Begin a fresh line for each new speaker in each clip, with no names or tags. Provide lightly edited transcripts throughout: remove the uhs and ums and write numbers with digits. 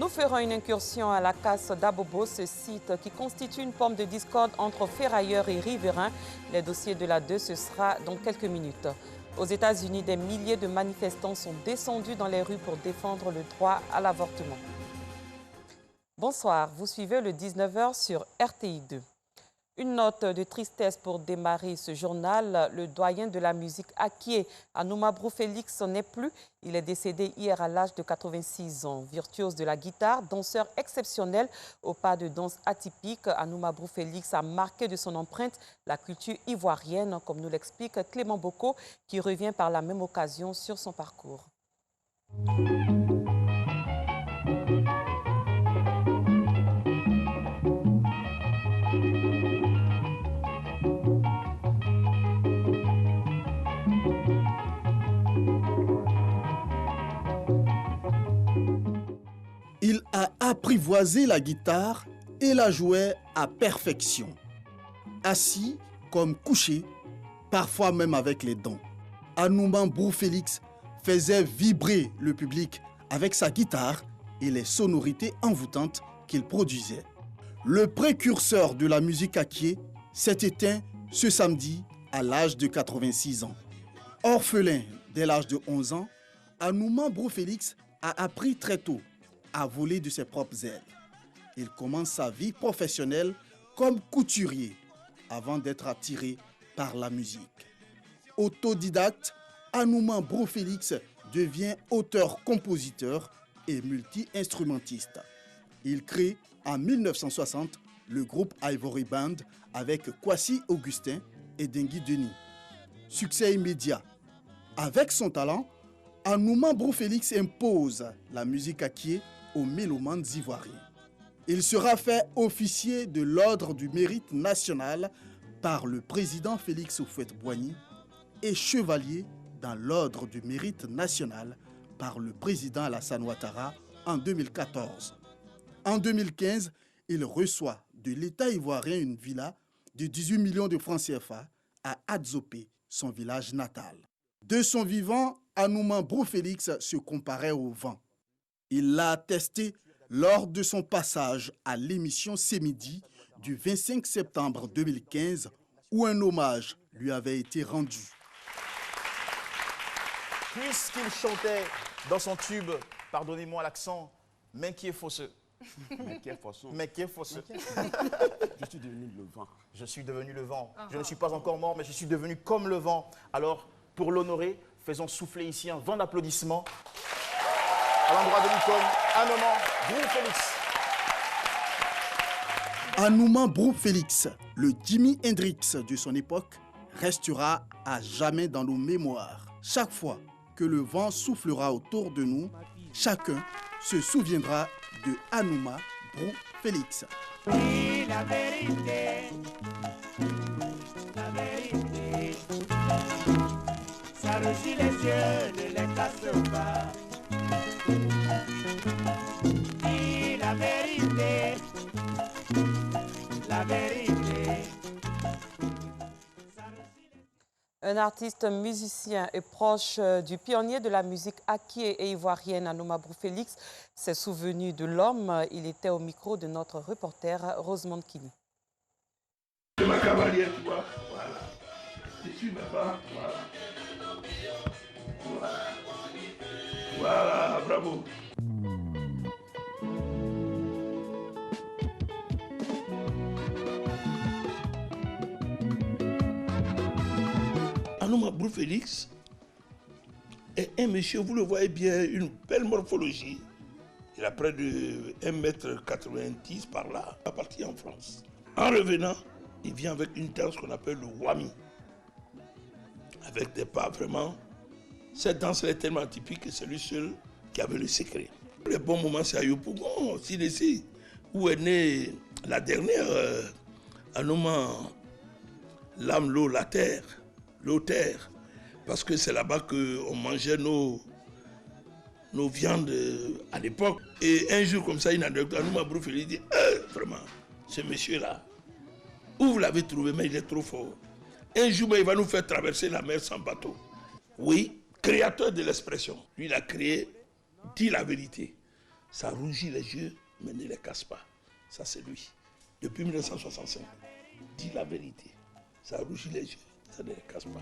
Nous ferons une incursion à la casse d'Abobo, ce site qui constitue une pomme de discorde entre ferrailleurs et riverains. Les dossiers de la 2, ce sera dans quelques minutes. Aux États-Unis, des milliers de manifestants sont descendus dans les rues pour défendre le droit à l'avortement. Bonsoir, vous suivez le 19h sur RTI 2. Une note de tristesse pour démarrer ce journal. Le doyen de la musique Akie, Anouma Brou Félix, n'est plus. Il est décédé hier à l'âge de 86 ans. Virtuose de la guitare, danseur exceptionnel au pas de danse atypique, Anouma Brou Félix a marqué de son empreinte la culture ivoirienne, comme nous l'explique Clément Boko, qui revient par la même occasion sur son parcours.
Il a apprivoisé la guitare et la jouait à perfection. Assis comme couché, parfois même avec les dents. Anouma Brou Félix faisait vibrer le public avec sa guitare et les sonorités envoûtantes qu'il produisait. Le précurseur de la musique Akie s'est éteint ce samedi à l'âge de 86 ans. Orphelin dès l'âge de 11 ans, Anouma Brou Félix a appris très tôt à voler de ses propres ailes. Il commence sa vie professionnelle comme couturier avant d'être attiré par la musique. Autodidacte, Anouma Brou Félix devient auteur-compositeur et multi-instrumentiste. Il crée en 1960 le groupe Ivory Band avec Kwasi Augustin et Dengui Denis. Succès immédiat. Avec son talent, Anouma Brou Félix impose la musique Akie aux mélomanes ivoiriens. Il sera fait officier de l'Ordre du Mérite National par le président Félix Houphouët-Boigny et chevalier dans l'Ordre du Mérite National par le président Alassane Ouattara en 2014. En 2015, il reçoit de l'État ivoirien une villa de 18 millions de francs CFA à Adzopé, son village natal. De son vivant, Anouma Brou Félix se comparait au vent. Il l'a attesté lors de son passage à l'émission C'est Midi du 25 septembre 2015 où un hommage lui avait été rendu.
Puisqu'il chantait dans son tube, pardonnez-moi l'accent, mais qui est fausseux.
Mais qui est fausseux.
Mais qui est fausseux.
Je suis devenu le vent.
Je suis devenu le vent. Je ne suis pas encore mort, mais je suis devenu comme le vent. Alors, pour l'honorer, faisons souffler ici un vent d'applaudissements à l'endroit de l'icône Anouma Brou Félix.
Anouma Brou Félix, le Jimi Hendrix de son époque, restera à jamais dans nos mémoires. Chaque fois que le vent soufflera autour de nous, chacun se souviendra de Anouma Brou Félix.
Dis la vérité, ça rougit les yeux, ne les casse pas. Dis la vérité, la vérité.
Un artiste musicien et proche du pionnier de la musique Akie et ivoirienne Anouma Brou Félix s'est souvenu de l'homme. Il était au micro de notre reporter Rosemond Kini.
C'est ma cavalière, tu vois. Voilà. Je suis là-bas. Voilà. Voilà. Voilà, bravo.
Anouma Brou Félix est un monsieur, vous le voyez bien, une belle morphologie. Il a près de 1,90 m par là, il est parti en France. En revenant, il vient avec une danse qu'on appelle le wami. Avec des pas vraiment. Cette danse est tellement atypique que c'est lui seul qui avait le secret. Le bon moment, c'est à Yopougon, Sidessi, où est née la dernière Anouma, l'âme, l'eau, la terre. L'eau terre, parce que c'est là-bas qu'on mangeait nos viandes à l'époque. Et un jour comme ça, une anecdote, Anouma Brou Félix dit vraiment, ce monsieur-là, où vous l'avez trouvé, mais il est trop fort. Un jour, il va nous faire traverser la mer sans bateau. Oui, créateur de l'expression. Lui, il a créé, dit la vérité. Ça rougit les yeux, mais ne les casse pas. Ça, c'est lui. Depuis 1965. Dis la vérité. Ça rougit les yeux, ça ne les casse pas.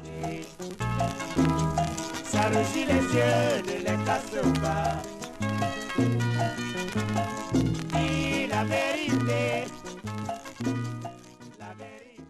Ça rougit les yeux, ne les casse pas. Dis la vérité. La vérité.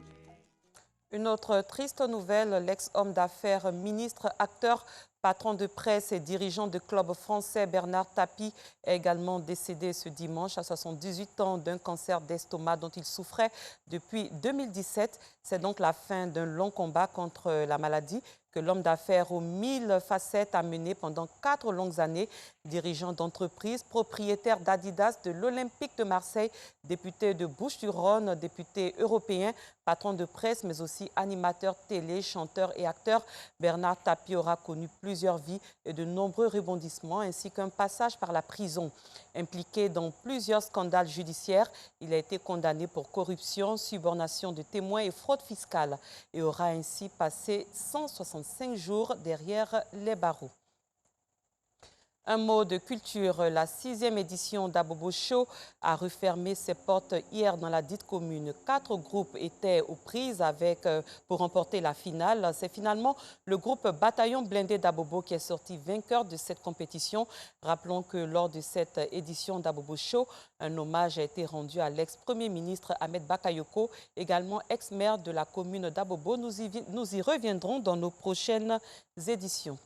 Une autre triste nouvelle, l'ex-homme d'affaires, ministre, acteur, patron de presse et dirigeant de club français Bernard Tapie est également décédé ce dimanche à 78 ans d'un cancer d'estomac dont il souffrait depuis 2017. C'est donc la fin d'un long combat contre la maladie que l'homme d'affaires aux 1000 facettes a mené pendant 4 longues années. Dirigeant d'entreprise, propriétaire d'Adidas, de l'Olympique de Marseille, député de Bouches-du-Rhône, député européen, patron de presse, mais aussi animateur télé, chanteur et acteur, Bernard Tapie aura connu plusieurs vies et de nombreux rebondissements, ainsi qu'un passage par la prison. Impliqué dans plusieurs scandales judiciaires, il a été condamné pour corruption, subornation de témoins et fraude fiscale et aura ainsi passé 165 jours derrière les barreaux. Un mot de culture, la 6e édition d'Abobo Show a refermé ses portes hier dans la dite commune. 4 groupes étaient aux prises pour remporter la finale. C'est finalement le groupe Bataillon Blindé d'Abobo qui est sorti vainqueur de cette compétition. Rappelons que lors de cette édition d'Abobo Show, un hommage a été rendu à l'ex-premier ministre Ahmed Bakayoko, également ex-maire de la commune d'Abobo. Nous y reviendrons dans nos prochaines éditions.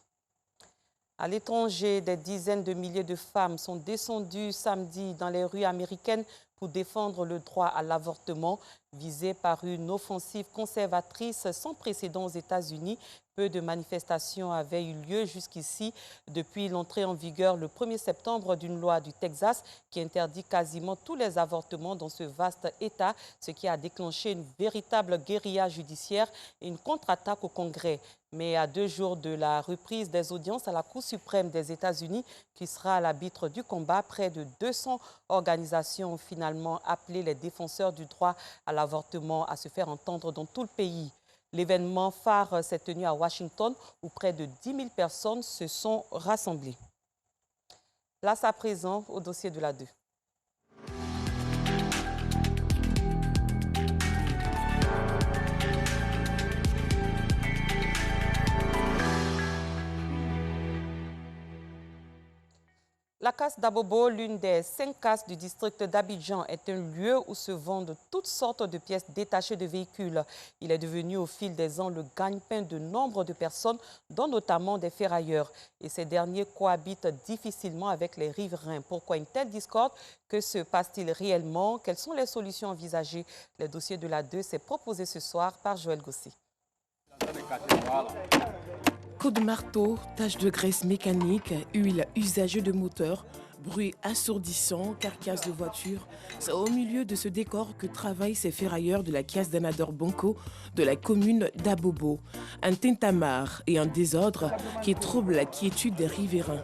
À l'étranger, des dizaines de milliers de femmes sont descendues samedi dans les rues américaines pour défendre le droit à l'avortement, visé par une offensive conservatrice sans précédent aux États-Unis. Peu de manifestations avaient eu lieu jusqu'ici depuis l'entrée en vigueur le 1er septembre d'une loi du Texas qui interdit quasiment tous les avortements dans ce vaste État, ce qui a déclenché une véritable guérilla judiciaire et une contre-attaque au Congrès. Mais à 2 jours de la reprise des audiences à la Cour suprême des États-Unis, qui sera à l'arbitre du combat, près de 200 organisations ont finalement appelé les défenseurs du droit à l'avortement à se faire entendre dans tout le pays. L'événement phare s'est tenu à Washington où près de 10 000 personnes se sont rassemblées. Place à présent au dossier de la 2. La casse d'Abobo, l'une des 5 casses du district d'Abidjan, est un lieu où se vendent toutes sortes de pièces détachées de véhicules. Il est devenu au fil des ans le gagne-pain de nombre de personnes, dont notamment des ferrailleurs. Et ces derniers cohabitent difficilement avec les riverains. Pourquoi une telle discorde? Que se passe-t-il réellement? Quelles sont les solutions envisagées? Le dossier de la 2 s'est proposé ce soir par Joël Gossi.
Coups de marteau, taches de graisse mécanique, huile usagée de moteur, bruit assourdissant, carcasse de voiture. C'est au milieu de ce décor que travaillent ces ferrailleurs de la caisse d'Amador Bonko de la commune d'Abobo. Un tintamarre et un désordre qui trouble la quiétude des riverains.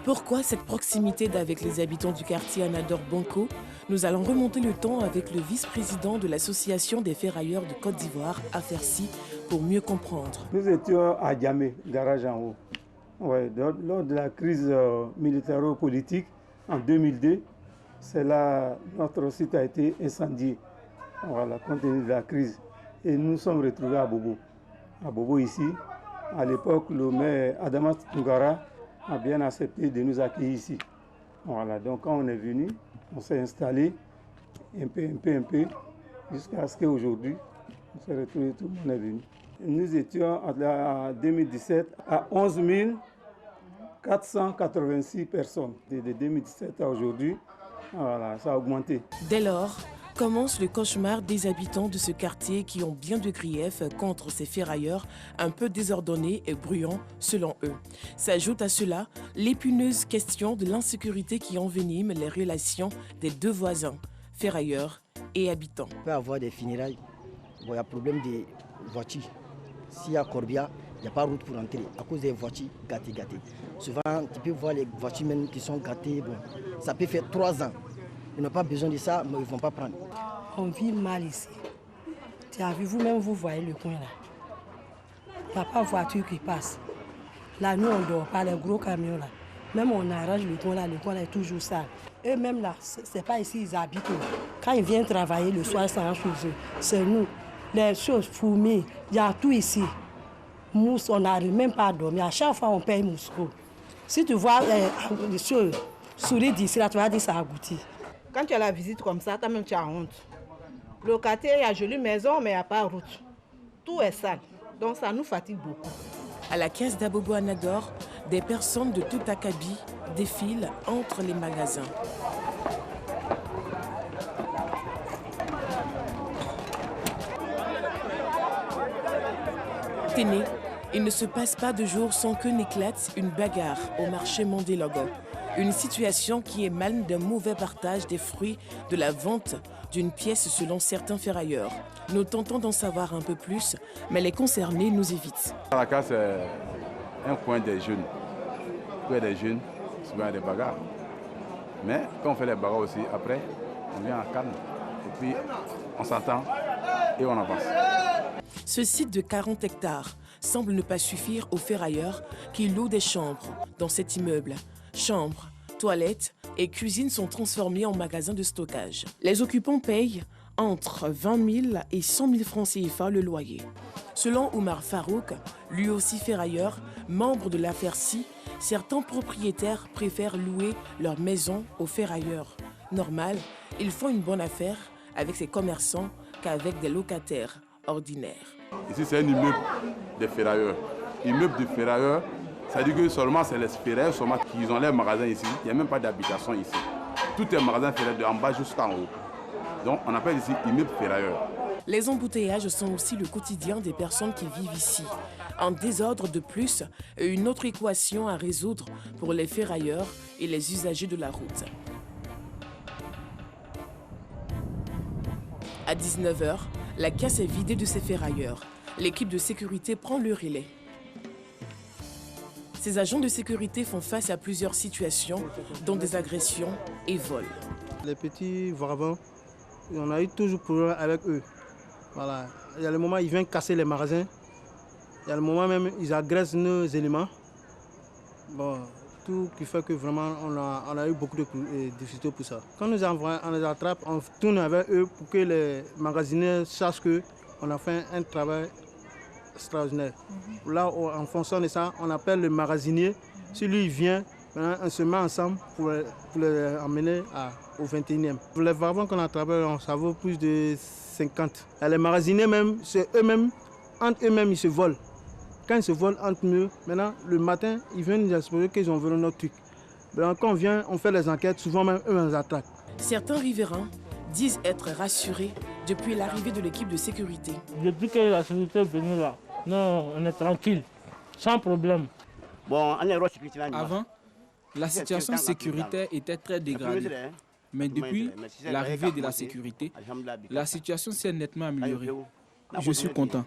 Pourquoi cette proximité avec les habitants du quartier Amador Bonko? Nous allons remonter le temps avec le vice-président de l'association des ferrailleurs de Côte d'Ivoire, Afersi, pour mieux comprendre.
Nous étions à Djamé, garage en haut. Ouais, lors de la crise militaro-politique en 2002, c'est là notre site a été incendié. Voilà, compte tenu de la crise. Et nous nous sommes retrouvés à Bobo. À Bobo ici, à l'époque, le maire Adamas Tungara a bien accepté de nous accueillir ici. Voilà, donc quand on est venu, on s'est installé un peu, jusqu'à ce qu'aujourd'hui, on s'est retrouvé, tout le monde est venu. Nous étions en 2017 à 11 486 personnes. De 2017 à aujourd'hui, voilà, ça a augmenté.
Dès lors, commence le cauchemar des habitants de ce quartier qui ont bien de griefs contre ces ferrailleurs un peu désordonnés et bruyants selon eux. S'ajoute à cela l'épineuse question de l'insécurité qui envenime les relations des 2 voisins, ferrailleurs et habitants.
On peut avoir des funérailles, il y a problème des voitures. S'il y a Corbia, il n'y a pas de route pour entrer à cause des voitures gâtées. Souvent, tu peux voir les voitures même qui sont gâtées, bon, ça peut faire 3 ans. Ils n'ont pas besoin de ça, mais ils ne vont pas prendre.
On vit mal ici. Tu as vu, vous-même, vous voyez le coin là. Il n'y a pas de voiture qui passe. Là, nous, on ne dort pas, les gros camions là. Même on arrange le coin là est toujours sale. Eux-mêmes là, c'est pas ici ils habitent. Quand ils viennent travailler le soir, ça chez eux. C'est nous. Les choses fourmis, il y a tout ici. Mousse, on n'arrive même pas à dormir. À chaque fois, on paye mousse. Si tu vois les choses sourire d'ici, là, tu vas dire ça a goûté.
Quand tu as la visite comme ça, toi-même tu as honte. Locataire, il y a jolie maison, mais il n'y a pas de route. Tout est sale. Donc ça nous fatigue beaucoup.
À la caisse d'Abobo Anador, des personnes de tout acabit défilent entre les magasins. Téné, il ne se passe pas de jour sans que n'éclate une bagarre au marché Mandélogo. Une situation qui émane d'un mauvais partage des fruits de la vente d'une pièce selon certains ferrailleurs. Nous tentons d'en savoir un peu plus, mais les concernés nous évitent.
Caracas, c'est un coin des jeunes. Quand il y a des jeunes, souvent il y a des bagarres. Mais quand on fait les bagarres aussi, après, on vient en calme. Et puis, on s'entend et on avance.
Ce site de 40 hectares semble ne pas suffire aux ferrailleurs qui louent des chambres dans cet immeuble. Chambres, toilettes et cuisines sont transformées en magasins de stockage. Les occupants payent entre 20 000 et 100 000 francs CFA le loyer. Selon Oumar Farouk, lui aussi ferrailleur, membre de l'affaire-ci, certains propriétaires préfèrent louer leur maison aux ferrailleurs. Normal, ils font une bonne affaire avec ces commerçants qu'avec des locataires ordinaires.
Ici, c'est un immeuble de ferrailleurs. Immeuble de ferrailleurs, ça dit que seulement c'est les ferrailleurs seulement qui ont leurs magasins ici. Il n'y a même pas d'habitation ici. Tout est magasin ferrailleur de en bas jusqu'en haut. Donc on appelle ici immeuble ferrailleur.
Les embouteillages sont aussi le quotidien des personnes qui vivent ici. Un désordre de plus et une autre équation à résoudre pour les ferrailleurs et les usagers de la route. À 19 h, la caisse est vidée de ses ferrailleurs. L'équipe de sécurité prend le relais. Ces agents de sécurité font face à plusieurs situations, dont des agressions et vols.
Les petits varavants, on a eu toujours problème avec eux. Voilà. Il y a le moment où ils viennent casser les magasins. Il y a le moment même ils agressent nos éléments. Bon, tout qui fait que vraiment on a eu beaucoup de difficultés pour ça. Quand on les attrape, on tourne avec eux pour que les magasiniers sachent qu'on a fait un travail extraordinaire. Là, en fonction de ça, on appelle le magasinier. Si lui il vient, on se met ensemble pour les emmener au 21e. Pour les varavants qu'on a travaillé, ça vaut plus de 50. Et les magasiniers même, c'est eux-mêmes, entre eux-mêmes, ils se volent. Quand ils se volent entre eux, maintenant, le matin, ils viennent nous exposer qu'ils ont volé notre truc. Maintenant, quand on vient, on fait les enquêtes, souvent même eux, on les attaque.
Certains riverains disent être rassurés depuis l'arrivée de l'équipe de sécurité.
Depuis que la sécurité est venue là, non, on est tranquille, sans problème.
Avant, la situation sécuritaire était très dégradée. Mais depuis l'arrivée de la sécurité, la situation s'est nettement améliorée. Je suis content.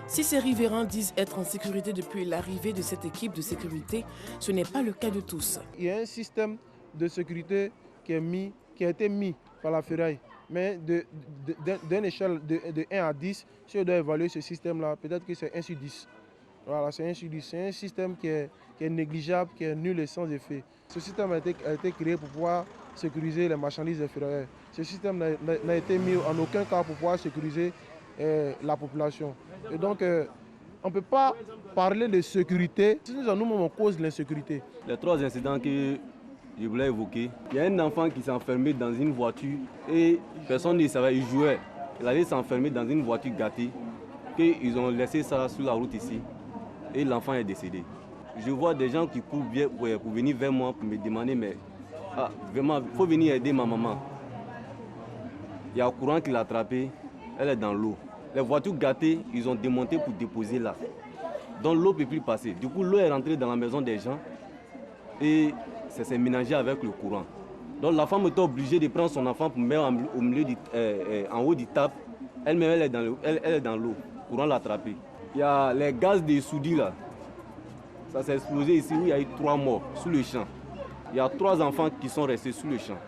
Si ces riverains disent être en sécurité depuis l'arrivée de cette équipe de sécurité, ce n'est pas le cas de tous.
Il y a un système de sécurité qui a été mis par la ferraille. Mais d'une échelle de 1 à 10, si on doit évaluer ce système-là, peut-être que c'est 1 sur 10. Voilà, c'est 1 sur 10. C'est un système qui est négligeable, qui est nul et sans effet. Ce système a été créé pour pouvoir sécuriser les marchandises des ferrailleurs. Ce système n'a été mis en aucun cas pour pouvoir sécuriser la population. Et donc, on ne peut pas parler de sécurité si nous-mêmes on cause l'insécurité.
Les 3 incidents que je voulais évoquer, il y a un enfant qui s'est enfermé dans une voiture et personne ne savait, il jouait. Il allait s'enfermer dans une voiture gâtée, qu'ils ont laissé ça sur la route ici et l'enfant est décédé. Je vois des gens qui courent pour venir vers moi pour me demander, mais vraiment, il faut venir aider ma maman. Il y a un courant qui l'a attrapée, elle est dans l'eau. Les voitures gâtées, ils ont démonté pour déposer là. Donc l'eau ne peut plus passer. Du coup, l'eau est rentrée dans la maison des gens et ça s'est mélangé avec le courant. Donc la femme était obligée de prendre son enfant pour mettre en haut du table. Elle-même, elle est dans l'eau. Le courant l'a attrapée. Il y a les gaz de soudure là. Ça s'est explosé ici où il y a eu 3 morts sous le champ. Il y a 3 enfants qui sont restés sous le champ.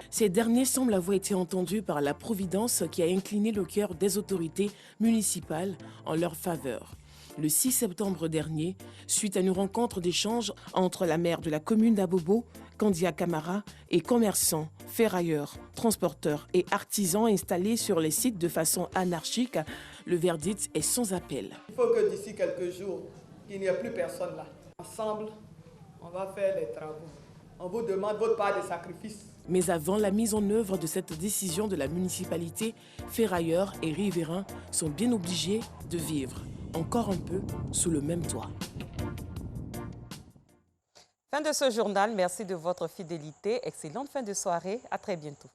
Ces derniers semblent avoir été entendus par la Providence qui a incliné le cœur des autorités municipales en leur faveur. Le 6 septembre dernier, suite à une rencontre d'échange entre la maire de la commune d'Abobo, Candia Camara, et commerçants, ferrailleurs, transporteurs et artisans installés sur les sites de façon anarchique, le verdict est sans appel.
Il faut que d'ici quelques jours, il n'y ait plus personne là. Ensemble, on va faire les travaux. On vous demande votre part de sacrifice.
Mais avant la mise en œuvre de cette décision de la municipalité, ferrailleurs et riverains sont bien obligés de vivre encore un peu sous le même toit.
Fin de ce journal, merci de votre fidélité. Excellente fin de soirée, à très bientôt.